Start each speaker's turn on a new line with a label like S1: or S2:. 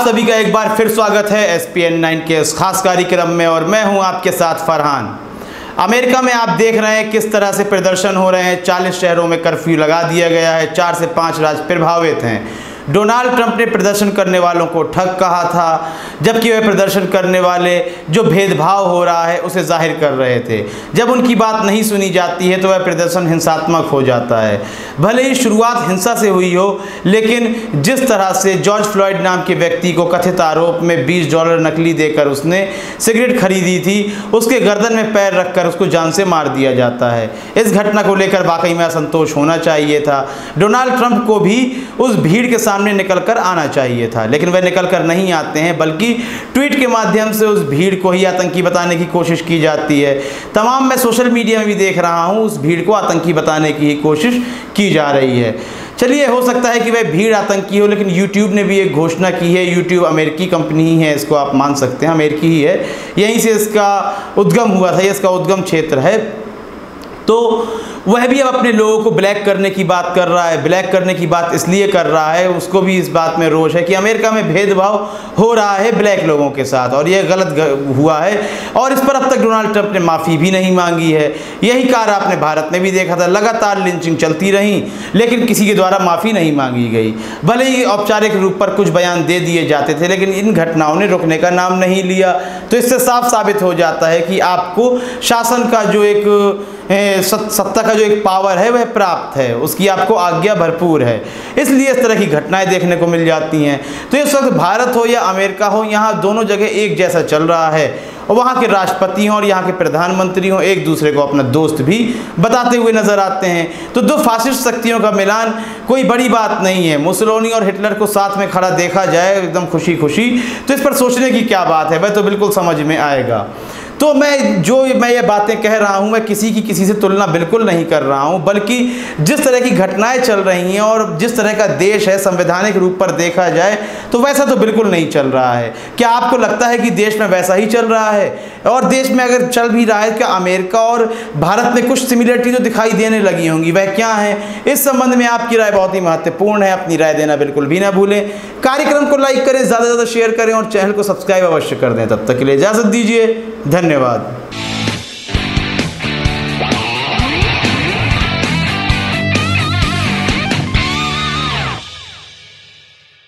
S1: सभी का एक बार फिर स्वागत है SPN9 के इस खास कार्यक्रम में और मैं हूं आपके साथ फरहान। अमेरिका में आप देख रहे हैं किस तरह से प्रदर्शन हो रहे हैं। 40 शहरों में कर्फ्यू लगा दिया गया है। 4 से 5 राज्य प्रभावित हैं। डोनाल्ड ट्रंप ने प्रदर्शन करने वालों को ठग कहा था, जबकि वह प्रदर्शन करने वाले जो भेदभाव हो रहा है उसे जाहिर कर रहे थे। जब उनकी बात नहीं सुनी जाती है तो वह प्रदर्शन हिंसात्मक हो जाता है। भले ही शुरुआत हिंसा से हुई हो, लेकिन जिस तरह से जॉर्ज फ्लॉयड नाम के व्यक्ति को कथित आरोप में $20 नकली देकर उसने सिगरेट खरीदी थी, उसके गर्दन में पैर रखकर उसको जान से मार दिया जाता है। इस घटना को लेकर वाकई में असंतोष होना चाहिए था। डोनाल्ड ट्रंप को भी उस भीड़ के सामने निकलकर आना चाहिए था, लेकिन वह निकलकर नहीं आते हैं, बल्कि ट्वीट के माध्यम से उस भीड़ को ही आतंकी बताने की कोशिश की जाती है। तमाम मैं सोशल मीडिया में भी देख रहा हूं, उस भीड़ को आतंकी बताने की ही कोशिश की जा रही है। चलिए, हो सकता है कि वह भीड़ आतंकी हो, लेकिन यूट्यूब ने भी एक घोषणा की है। यूट्यूब अमेरिकी कंपनी ही है, इसको आप मान सकते हैं, अमेरिकी ही है। यहीं से इसका उद्गम हुआ था, इसका उद्गम क्षेत्र है। तो वह भी अब अपने लोगों को ब्लैक करने की बात कर रहा है। ब्लैक करने की बात इसलिए कर रहा है, उसको भी इस बात में रोष है कि अमेरिका में भेदभाव हो रहा है ब्लैक लोगों के साथ, और यह गलत हुआ है। और इस पर अब तक डोनाल्ड ट्रंप ने माफ़ी भी नहीं मांगी है। यही कार्य आपने भारत में भी देखा था। लगातार लिंचिंग चलती रही, लेकिन किसी के द्वारा माफ़ी नहीं मांगी गई। भले ही औपचारिक रूप पर कुछ बयान दे दिए जाते थे, लेकिन इन घटनाओं ने रुकने का नाम नहीं लिया। तो इससे साफ साबित हो जाता है कि आपको शासन का जो एक सत्ता का जो एक पावर है वह प्राप्त है, उसकी आपको आज्ञा भरपूर है। इसलिए इस तरह की घटनाएं देखने को मिल जाती हैं। तो इस वक्त भारत हो या अमेरिका हो, यहाँ दोनों जगह एक जैसा चल रहा है, और वहाँ के राष्ट्रपति हों और यहाँ के प्रधानमंत्री हों, एक दूसरे को अपना दोस्त भी बताते हुए नजर आते हैं। तो दो फासिस्ट शक्तियों का मिलान कोई बड़ी बात नहीं है। मुसोलिनी और हिटलर को साथ में खड़ा देखा जाए एकदम खुशी खुशी, तो इस पर सोचने की क्या बात है, वह तो बिल्कुल समझ में आएगा। तो मैं ये बातें कह रहा हूँ, मैं किसी की किसी से तुलना बिल्कुल नहीं कर रहा हूँ, बल्कि जिस तरह की घटनाएं चल रही हैं और जिस तरह का देश है संवैधानिक रूप पर देखा जाए तो वैसा तो बिल्कुल नहीं चल रहा है। क्या आपको लगता है कि देश में वैसा ही चल रहा है? और देश में अगर चल भी रहा है, क्या अमेरिका और भारत में कुछ सिमिलरिटी तो दिखाई देने लगी होंगी, वह क्या है? इस संबंध में आपकी राय बहुत ही महत्वपूर्ण है। अपनी राय देना बिल्कुल भी ना भूलें। कार्यक्रम को लाइक करें, ज़्यादा से ज़्यादा शेयर करें और चैनल को सब्सक्राइब अवश्य कर दें। तब तक के लिए इजाज़त दीजिए। धन्यवाद।